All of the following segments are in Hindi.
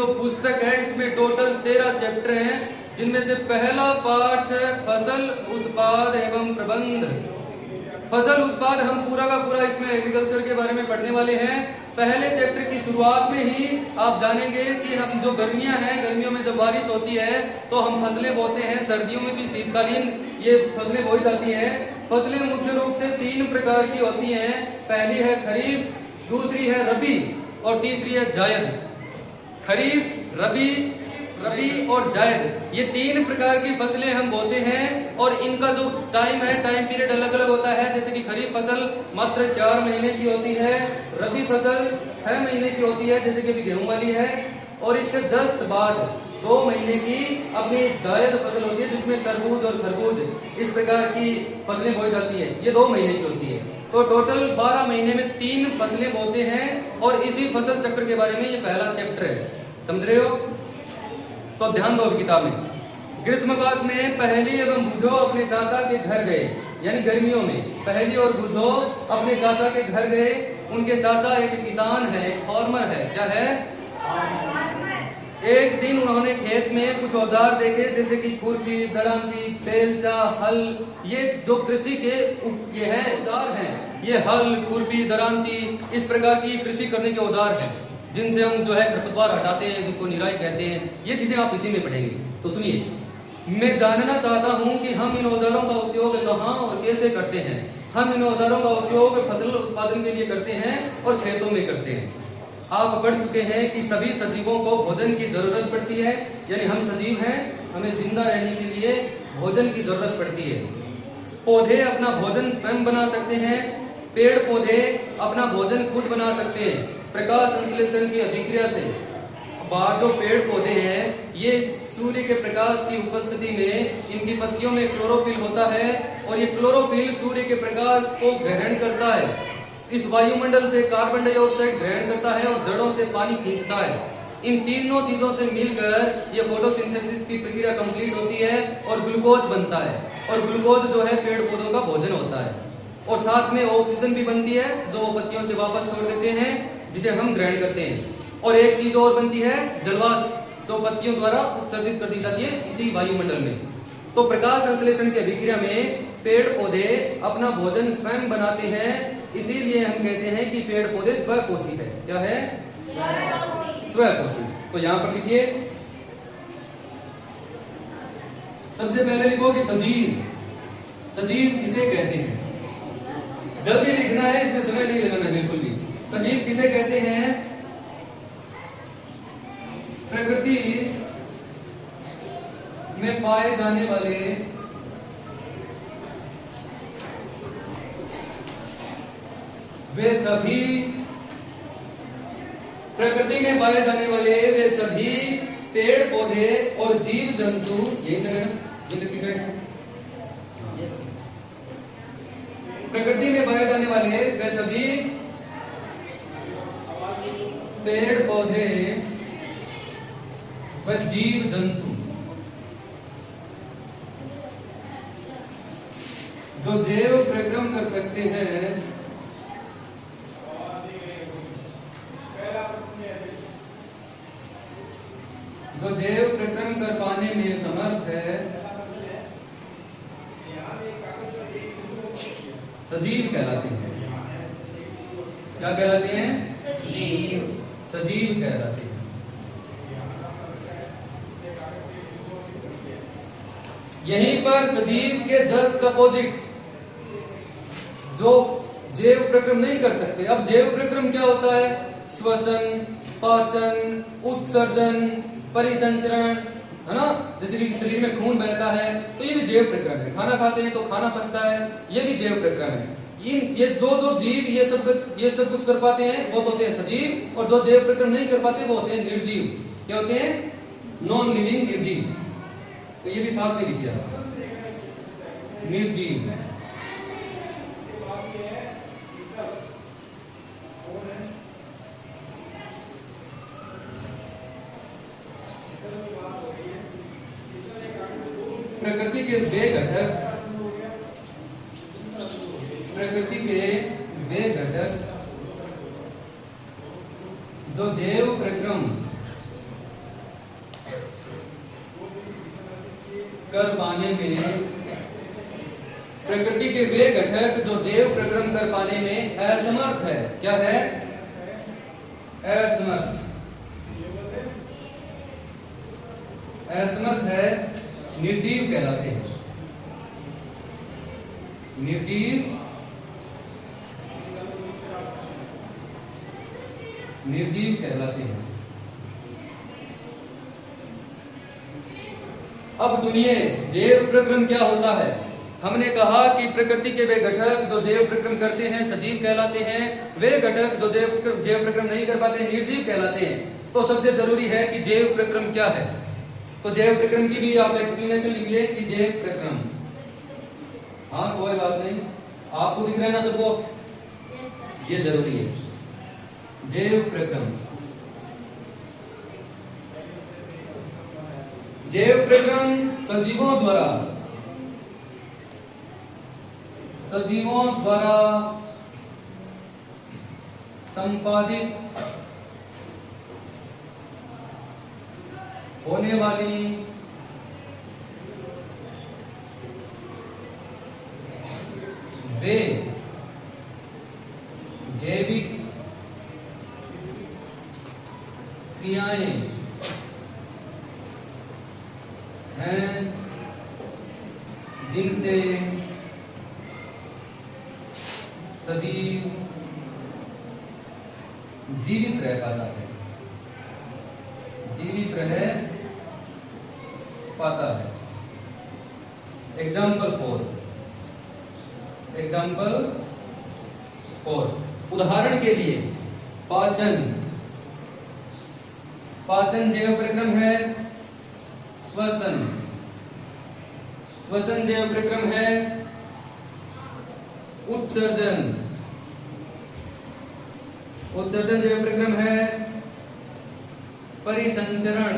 जो पुस्तक है इसमें टोटल 13 चैप्टर हैं, जिनमें से पहला पाठ है फसल उत्पाद एवं प्रबंध। फसल उत्पाद हम पूरा का पूरा इसमें एग्रीकल्चर के बारे में पढ़ने वाले हैं। पहले चैप्टर की शुरुआत में ही आप जानेंगे कि हम जो गर्मियां हैं, गर्मियों में जब बारिश होती है तो हम फसलें बोते हैं, सर्दियों में भी शीतकालीन ये फसलें बोई जाती हैं। फसलें मुख्य रूप से 3 प्रकार की होती हैं। पहली है खरीफ, दूसरी है रबी और तीसरी है जायद। खरीफ, रबी और जायद, ये 3 प्रकार की फसलें हम बोते हैं और इनका जो टाइम पीरियड अलग अलग होता है। जैसे कि खरीफ फसल मात्र 4 महीने की होती है, रबी फसल 6 महीने की होती है जैसे कि अभी गेहूं वाली है, और इसके जस्ट बाद 2 महीने की अपनी जायद फसल होती है जिसमें तरबूज और खरबूज इस प्रकार की फसलें बोई जाती है। ये 2 महीने की होती है। तो टोटल 12 महीने में 3 फसलें बोते हैं और इसी फसल चक्र के बारे में ये पहला चैप्टर है। समझ रहे हो? तो ध्यान दो किताब में। ग्रीष्मकाल में पहली एवं बुझो अपने चाचा के घर गए, यानी गर्मियों में पहली और बुझो अपने चाचा के घर गए। उनके चाचा एक किसान है, एक फार्मर है। क्या है? एक दिन उन्होंने खेत में कुछ औजार देखे जैसे कि खुरपी, दरांती, बेलचा, हल। ये जो कृषि के ये है औजार हैं, ये हल, खुरपी, दरांती इस प्रकार की कृषि करने के औजार हैं जिनसे हम जो है खरपतवार हटाते हैं, जिसको निराई कहते हैं। ये चीजें आप इसी में पढ़ेंगे। तो सुनिए, मैं जानना चाहता हूं कि हम इन औजारों का उपयोग कहाँ और कैसे करते हैं। हम इन औजारों का उपयोग फसल उत्पादन के लिए करते हैं और खेतों में करते हैं। आप पढ़ चुके हैं कि सभी सजीवों को भोजन की जरूरत पड़ती है, यानी हम सजीव हैं, हमें जिंदा रहने के लिए भोजन की जरूरत पड़ती है। पौधे अपना भोजन स्वयं बना सकते हैं, पेड़ पौधे अपना भोजन खुद बना सकते हैं प्रकाश संश्लेषण की अभिक्रिया से। बाहर जो पेड़ पौधे हैं, ये सूर्य के प्रकाश की उपस्थिति में इनकी पत्तियों में क्लोरोफिल होता है और ये क्लोरोफिल सूर्य के प्रकाश को ग्रहण करता है। इस वायुमंडल से कार्बन डाइऑक्साइड ग्रहण करता है और जड़ों से पानी खींचता है। इन तीनों चीजों से मिलकर ये फोटोसिंथेसिस की प्रक्रिया कंप्लीट होती है और ग्लूकोज बनता है, और ग्लूकोज जो है पेड़ पौधों का भोजन होता है। और साथ में ऑक्सीजन भी बनती है जो वो पत्तियों से वापस छोड़ देते हैं, जिसे हम ग्रहण करते हैं। और एक चीज और बनती है जलवाष्प, जो पत्तियों द्वारा उत्सर्जित कर दी जाती है इसी वायुमंडल में। तो प्रकाश संश्लेषण की अभिक्रिया में पेड़ पौधे अपना भोजन स्वयं बनाते हैं, इसीलिए हम कहते हैं कि पेड़ पौधे स्वपोषी है। क्या है? स्वपोषी। तो यहां पर लिखिए, सबसे पहले लिखो कि सजीव। सजीव किसे कहते हैं? जल्दी लिखना है, इसमें समय नहीं लगाना बिल्कुल भी। सजीव किसे कहते हैं? प्रकृति में पाए जाने वाले वे सभी, प्रकृति में पाए जाने वाले वे सभी पेड़ पौधे और जीव जंतु, प्रकृति में पाए जाने वाले वे सभी पेड़ पौधे व जीव जंतु जो जैव प्रक्रम कर सकते हैं, जो जैव प्रक्रम कर पाने में समर्थ है, सजीव कहलाते हैं। क्या कहलाते हैं? सजीव कहलाते हैं। यहीं पर सजीव के जस्ट अपोजिट जो जैव प्रक्रम नहीं कर सकते। अब जैव प्रक्रम क्या होता है? श्वसन, पाचन, उत्सर्जन, परिसंचरण, है ना। जैसे कि शरीर में खून बहता है तो ये भी जैव प्रक्रम है। खाना खाते हैं तो खाना पचता है, ये भी जैव प्रक्रम है। ये जो जीव ये सब कुछ कर पाते हैं वो तो होते हैं सजीव, और जो जैव प्रक्रम नहीं कर पाते वो होते हैं निर्जीव। क्या होते हैं? नॉन लिविंग निर्जीव। तो ये भी साथ में लिखिए, निर्जीव। प्रकृति के वे घटक, प्रकृति के वे घटक जो जैव प्रक्रम में प्रकृति के वे घटक जो जैव प्रक्रम कर पाने में असमर्थ है, क्या है? असमर्थ। असमर्थ है, निर्जीव कहलाते हैं। निर्जीव कहलाते हैं। अब सुनिए जैव प्रक्रम क्या होता है। हमने कहा कि प्रकृति के वे घटक जो जैव प्रक्रम करते हैं सजीव कहलाते हैं, वे घटक जो जैव प्रक्रम नहीं कर पाते निर्जीव कहलाते हैं। तो सबसे जरूरी है कि जैव प्रक्रम क्या है। तो जैव प्रक्रम की भी आप एक्सप्लेनेशन लिखिए कि जैव प्रक्रम, हाँ कोई बात नहीं, आपको दिख रहा है ना सबको, ये जरूरी है। जैव प्रक्रम, जैव प्रक्रम सजीवों द्वारा संपादित होने वाली वे जैविक क्रियाएं हैं जिनसे सजीव जीवित रह पाता है, जीवित रह पाता है। एग्जाम्पल 4, उदाहरण के लिए पाचन जैव प्रक्रम है। श्वसन जैव प्रक्रम है। उत्सर्जन जैव प्रक्रम है। परिसंचरण,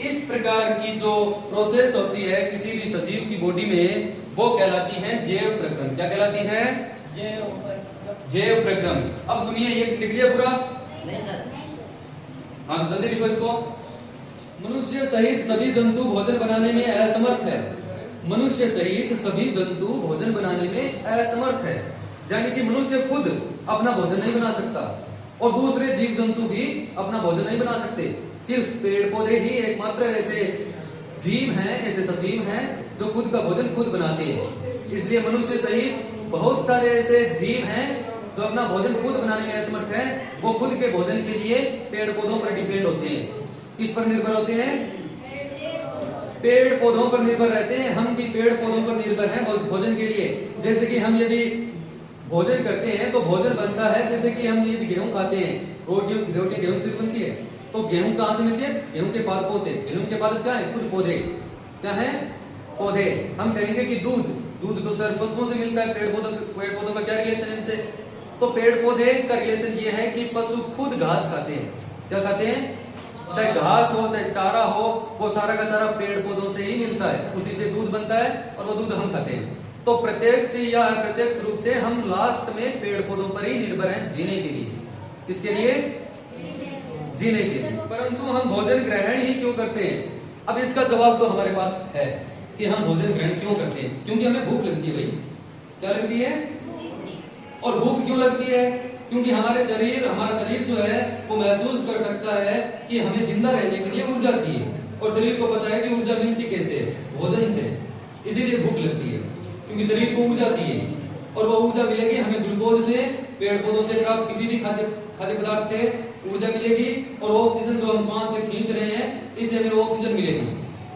इस प्रकार की जो प्रोसेस होती है किसी भी सजीव की बॉडी में वो कहलाती है जैव प्रक्रम। क्या कहलाती है? जैव प्रक्रम। अब सुनिए, ये लिख लिया पूरा? नहीं सर। हाँ जल्दी लिखो इसको। मनुष्य सहित सभी जंतु भोजन बनाने में असमर्थ है। मनुष्य सहित सभी जंतु भोजन बनाने में असमर्थ है, यानी कि मनुष्य खुद अपना भोजन नहीं बना सकता और दूसरे जीव जंतु भी अपना भोजन नहीं बना सकते। सिर्फ पेड़ पौधे ही एकमात्र ऐसे जीव हैं, ऐसे सजीव हैं जो खुद का भोजन खुद बनाते हैं। इसलिए मनुष्य सहित बहुत सारे ऐसे जीव हैं जो अपना भोजन खुद बनाने में असमर्थ हैं। वो खुद के भोजन के लिए पेड़ पौधों पर डिपेंड होते हैं। किस पर निर्भर होते हैं? पेड़ पौधों पर निर्भर रहते हैं। हम भी पेड़ पौधों पर निर्भर हैं भोजन के लिए। जैसे कि हम यदि भोजन करते हैं तो भोजन बनता है, जैसे कि हम यदि गेहूं खाते हैं, रोटी गेहूं से बनती है, तो गेहूं कहां से मिलती है? गेहूं के पादपों से। गेहूं के पादप क्या है? खुद पौधे। क्या है? पौधे। हम कहेंगे कि दूध तो सर पशुओं से मिलता है। पेड़ पौधों का क्या रिलेशन है इनसे? तो पेड़ पौधे का रिलेशन ये है कि पशु खुद घास खाते हैं। क्या खाते हैं? चाहे घास हो चाहे चारा हो, वो सारा का सारा पेड़ पौधों से ही मिलता है। उसी से दूध बनता है और वो दूध हम खाते हैं। तो प्रत्यक्ष या अप्रत्यक्ष रूप से हम लास्ट में पेड़ पौधों पर ही निर्भर हैं जीने के लिए। किसके लिए? जीने के लिए। परंतु हम भोजन ग्रहण ही क्यों करते हैं? अब इसका जवाब तो हमारे पास है कि हम भोजन ग्रहण क्यों करते हैं। क्योंकि हमें भूख लगती है। भाई क्या लगती है? और भूख क्यों लगती है? क्योंकि हमारा शरीर जो है वो महसूस कर सकता है कि हमें जिंदा रहने के लिए ऊर्जा चाहिए, और शरीर को पता है कि ऊर्जा मिलती कैसे है? भोजन से। इसीलिए भूख लगती है, क्योंकि शरीर को ऊर्जा चाहिए। और वो ऊर्जा मिलेगी हमें ग्लूकोज से, पेड़ पौधों से प्राप्त किसी भी खाद्य पदार्थ से ऊर्जा मिलेगी। और ऑक्सीजन जो हम श्वास से खींच रहे हैं, इससे हमें ऑक्सीजन मिलेगी।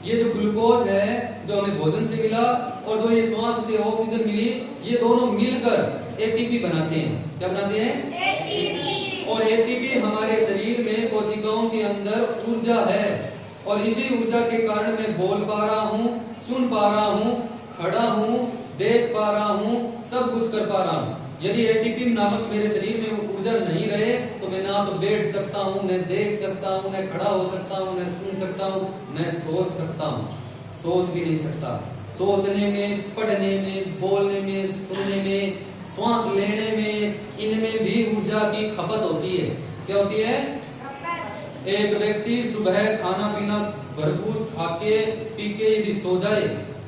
ये जो ग्लूकोज है जो हमें भोजन से मिला और जो ये श्वास से ऑक्सीजन मिली, ये दोनों मिलकर एटीपी बनाते हैं। क्या बनाते हैं? एटीपी। और एटीपी हमारे शरीर में कोशिकाओं के अंदर ऊर्जा है, और इसी ऊर्जा के कारण मैं बोल पा रहा हूँ, सुन पा रहा हूँ, खड़ा हूँ, देख पा रहा हूँ, सब कुछ कर पा रहा हूँ। यदि एटीपी नामक मेरे शरीर में ऊर्जा नहीं रहे तो मैं ना तो बैठ सकता हूँ, न देख सकता हूँ, न खड़ा हो सकता हूँ, न सुन सकता हूँ, न सोच सकता हूँ। सोच भी नहीं सकता। सोचने में, पढ़ने में, बोलने में, सुनने में, श्वास लेने में, इनमें भी ऊर्जा की खपत होती है। क्या होती है? एक व्यक्ति सुबह खाना पीना भरपूर खाके पी के यदि सो जाए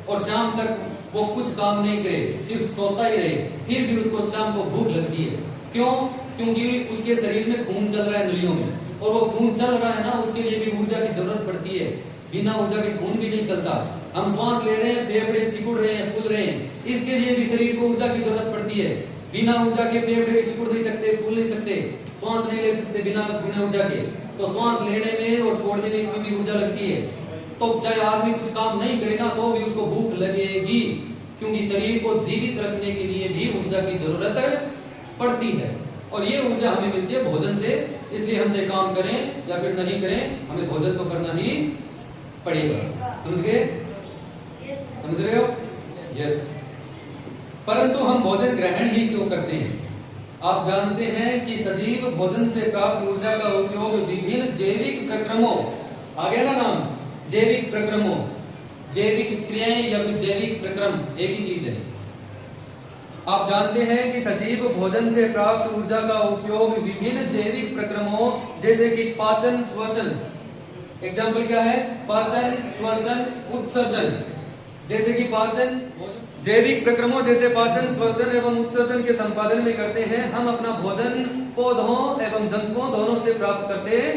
और शाम तक वो कुछ काम नहीं करे, सिर्फ सोता ही रहे, फिर भी उसको शाम को भूख लगती है। क्यों? क्योंकि उसके शरीर में खून चल रहा है नलियों में, और वो खून चल रहा है ना, उसके लिए भी ऊर्जा की जरूरत पड़ती है। बिना ऊर्जा के खून भी नहीं चलता। हम श्वास ले रहे हैं, फेफड़े सिकुड़ रहे हैं, फूल रहे हैं, इसके लिए भी शरीर को ऊर्जा की जरूरत पड़ती है। बिना ऊर्जा के फेफड़े भी सिकुड़ नहीं सकते, फूल नहीं सकते, श्वास नहीं ले सकते बिना ऊर्जा के। तो श्वास लेने में और छोड़ने में इसमें भी ऊर्जा लगती है। तो चाहे आदमी कुछ काम नहीं करेगा तो भी उसको भूख लगेगी, क्योंकि शरीर को जीवित रखने के लिए भी ऊर्जा की जरूरत पड़ती है। और ये ऊर्जा हमें मिलती है भोजन से। इसलिए हम चाहे काम करें या फिर नहीं करें, हमें भोजन तो करना ही पड़ेगा। समझ गए? समझ रहे हो? यस। परंतु हम भोजन ग्रहण ही क्यों करते हैं? आप जानते हैं कि सजीव भोजन से प्राप्त ऊर्जा का उपयोग विभिन्न जैविक प्रक्रमों, आ गया ना नाम, जैविक प्रक्रमों, जैविक क्रियाएं या फिर जैविक प्रक्रम एक ही चीज है। आप जानते हैं कि सजीव भोजन से प्राप्त ऊर्जा का उपयोग विभिन्न जैविक प्रक्रमों जैसे कि पाचन, श्वसन, एग्जाम्पल क्या है? पाचन, श्वसन, उत्सर्जन, जैसे कि पाचन, जैविक प्रक्रमों जैसे पाचन, श्वसन एवं उत्सर्जन के संपादन में करते हैं। हम अपना भोजन पौधों एवं जंतुओं दोनों से प्राप्त करते हैं।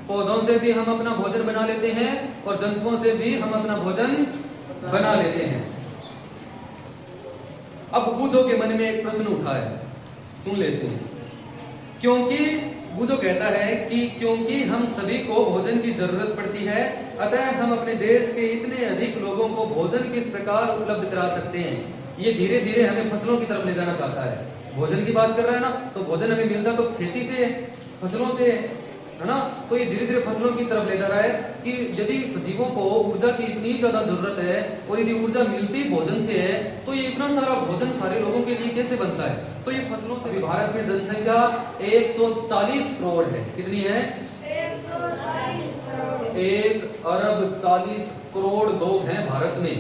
पौधों से भी हम अपना भोजन बना लेते हैं और जंतुओं से भी हम अपना भोजन बना लेते हैं। अब बूझो के मन में एक प्रश्न उठा है, सुन लेते हैं। क्योंकि बूझो कहता है कि क्योंकि हम सभी को भोजन की जरूरत पड़ती है, अतः हम अपने देश के इतने अधिक लोगों को भोजन किस प्रकार उपलब्ध करा सकते हैं। ये धीरे धीरे हमें फसलों की तरफ ले जाना चाहता है। भोजन की बात कर रहा है ना, तो भोजन हमें मिलता तो खेती से, फसलों से, है ना। तो ये धीरे धीरे फसलों की तरफ ले जा रहा है कि यदि सजीवों को ऊर्जा की इतनी ज्यादा जरूरत है और यदि ऊर्जा मिलती भोजन से है, तो ये इतना सारा भोजन सारे लोगों के लिए कैसे बनता है? तो ये फसलों से भी। भारत में जनसंख्या 140 करोड़ है। कितनी है? 140 करोड़। 1 अरब 40 करोड़ लोग हैं भारत में,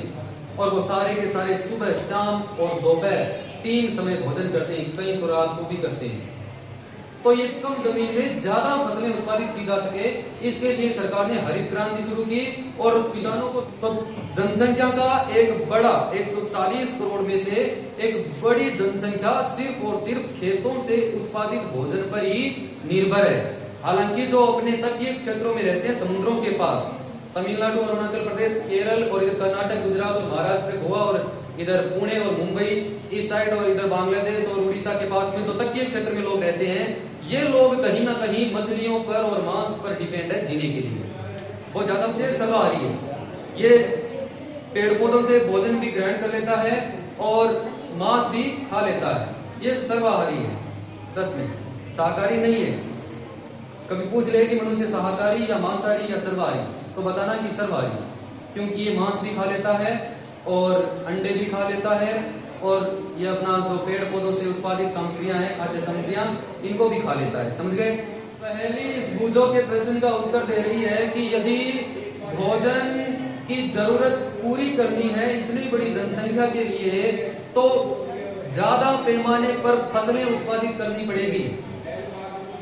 और वो सारे के सारे सुबह, शाम और दोपहर 3 समय भोजन करते हैं, कई तो रात को भी करते हैं। तो ये कम जमीन में ज्यादा फसलें उत्पादित की जा सके, इसके लिए सरकार ने हरित क्रांति शुरू की और किसानों को। तो जनसंख्या का एक बड़ा 140 करोड़ में से एक बड़ी जनसंख्या सिर्फ और सिर्फ खेतों से उत्पादित भोजन पर ही निर्भर है। हालांकि जो अपने तटीय क्षेत्रों में रहते हैं, समुद्रों के पास, तमिलनाडु, अरुणाचल प्रदेश, केरल और इधर कर्नाटक, गुजरात और महाराष्ट्र, गोवा और इधर पुणे और मुंबई इस साइड, और इधर बांग्लादेश और उड़ीसा के पास में जो तटीय क्षेत्र में लोग रहते हैं, ये लोग कहीं ना कहीं मछलियों पर और मांस पर डिपेंड है जीने के लिए। बहुत ज्यादा से सर्वाहारी है। ये पेड़ पौधों से भोजन भी ग्रहण कर लेता है और मांस भी खा लेता है। ये सर्वाहारी है, सच में शाकाहारी नहीं है। कभी पूछ ले कि मनुष्य शाकाहारी या मांसाहारी या सर्वाहारी, तो बताना कि सर्वाहारी, क्योंकि ये मांस भी खा लेता है और अंडे भी खा लेता है, और ये अपना जो पेड़ पौधों से उत्पादित सामग्रियां हैं, खाद्य सामग्रियां, इनको भी खा लेता है। समझ गए? पहली इस बूझो के प्रश्न का उत्तर दे रही है कि यदि भोजन की जरूरत पूरी करनी है इतनी बड़ी जनसंख्या के लिए, तो ज्यादा पैमाने पर फसलें उत्पादित करनी पड़ेगी।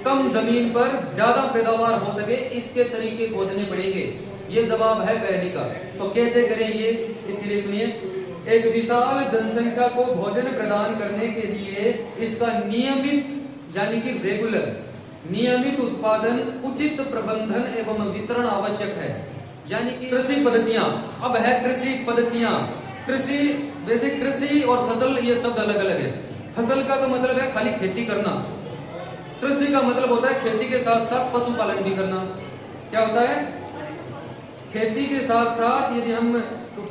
कम जमीन पर ज्यादा पैदावार हो सके, इसके तरीके खोजने पड़ेंगे। ये जवाब है पहली का। तो कैसे करें ये? इसके लिए सुनिए। एक विशाल जनसंख्या को भोजन प्रदान करने के लिए इसका नियमित यानी कि रेगुलर नियमित उत्पादन, उचित प्रबंधन एवं वितरण आवश्यक है। यानी कि कृषि पद्धतियां, अब है कृषि पद्धतियां। कृषि, वैसे कृषि और फसल ये शब्द अलग अलग है। फसल का तो मतलब है खाली खेती करना, कृषि का मतलब होता है खेती के साथ साथ पशुपालन भी करना। क्या होता है? खेती के साथ साथ यदि हम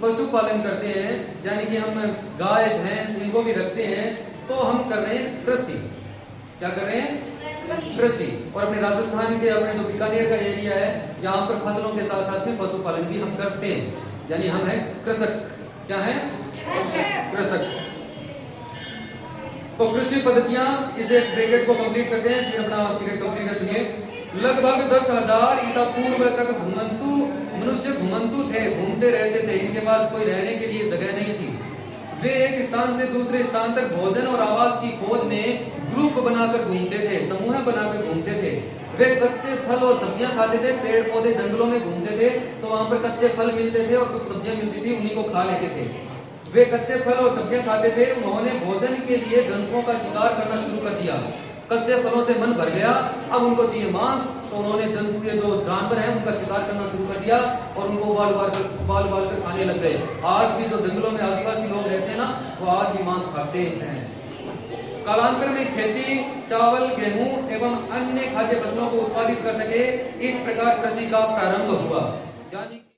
पशुपालन करते हैं, यानी कि हम गाय भैंस इनको भी रखते हैं, तो हम कर रहे हैं कृषि। क्या कर रहे हैं? कृषि। और अपने राजस्थान के, अपने जो बीकानेर का एरिया है, यहाँ पर फसलों के साथ साथ में पशुपालन भी हम करते हैं, यानी हम है कृषक। क्या है? कृषक। तो कृषि पद्धतियां, इसे ब्रैकेट को कंप्लीट करते हैं, फिर अपना पीरियड कंप्लीट है। सुनिए। लगभग 10,000 ईसा पूर्व तक मनुष्य घुमंतु थे, घूमते रहते थे। इनके पास कोई रहने के लिए जगह नहीं थी। वे एक स्थान से दूसरे स्थान तक भोजन और आवास की खोज में ग्रुप बनाकर घूमते थे, समूह बनाकर घूमते थे। वे कच्चे फल और सब्जियां खाते थे, पेड़ पौधे जंगलों में घूमते थे तो वहां पर कच्चे फल मिलते थे और कुछ सब्जियां मिलती थी, उन्हीं को खा लेते थे। वे कच्चे फल और सब्जियां खाते थे। उन्होंने भोजन के लिए जंतुओं का शिकार करना शुरू कर दिया। कच्चे फलों से मन भर गया, अब उनको चाहिए मांस, तो उन्होंने जंतु, ये जो जानवर हैं, उनका शिकार करना शुरू कर दिया और उनको उबाल उबाल कर खाने लग गए। आज भी जो जंगलों में आदिवासी लोग रहते हैं ना, वो आज भी मांस खाते हैं। कालांतर में खेती चावल, गेहूं एवं अन्य खाद्य फसलों को उत्पादित कर सके, इस प्रकार कृषि का प्रारंभ हुआ। यानी